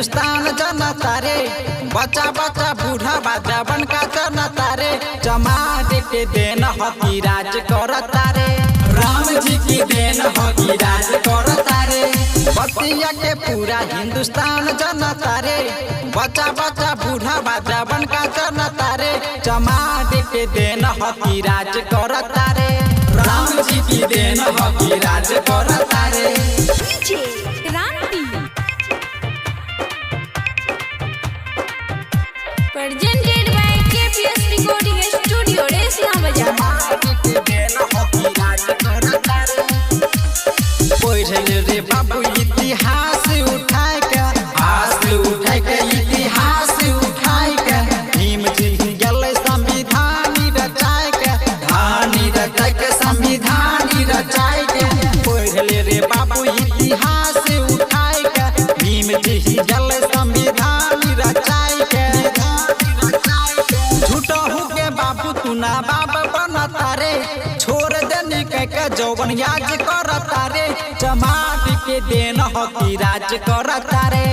हिंदुस्तान जनता रे, बच्चा बच्चा बूढ़ा बाजा बन का जनता रे, चमार के देन हकी राज करता रे, राम जी की देन हकी राज करता रे, बतिया के पूरा हिंदुस्तान जनता रे, बच्चा बच्चा बूढ़ा बाजा बन का जनता रे, चमार के देन हकी राज करता रे, राम जी की देन हकी राज करता रे। Presented by KPS Recording Studio, Resina Bazaar। रे बाबू इतिहास उठाए के, हाथ उठाए के, इतिहास उठाए के, भीम जी गले संविधान रचाए के, धानी रचाए के, संविधान रचाए के, पढ़ले रे बाबू इतिहास उठाए के, भीम जी गले संविधान रचाए के, झूठा हो के बाबू तू ना बाप बनता रे, छोड़ देने के जौवन याद करता रे, चमार के देन हकी राज करता रे,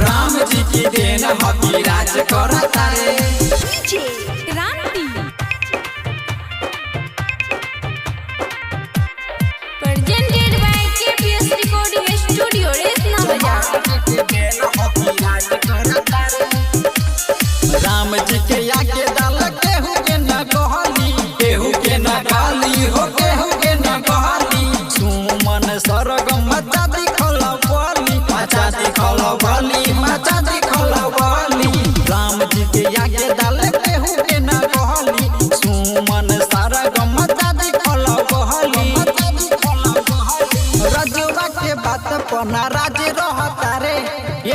राम जी की देन हकी राज करता रे। Presented by KPS Recording Studio, Resina Bazaar। Ram ji के आगे डाल केहू के न कहली, केहू के न कहली हो, केहू के न कहली, सुमन सरगम मचा दिखल बली, मचा दिखल बली, मचा दिखल बली, राम जी के आगे डाल केहू के न कहली, सुमन सरगम मचा दिखल बली, रजुआ के बात पना राज रहता रे,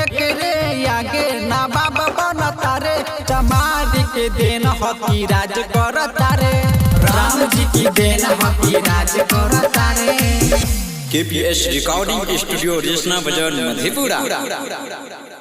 एक रे आगे ना बाबा बनता रे, चमार के देन हकी राज करता रे, राम जी की देन हकी राज करता रे। KPS Recording Studio, Resina Bazaar, Madhepura।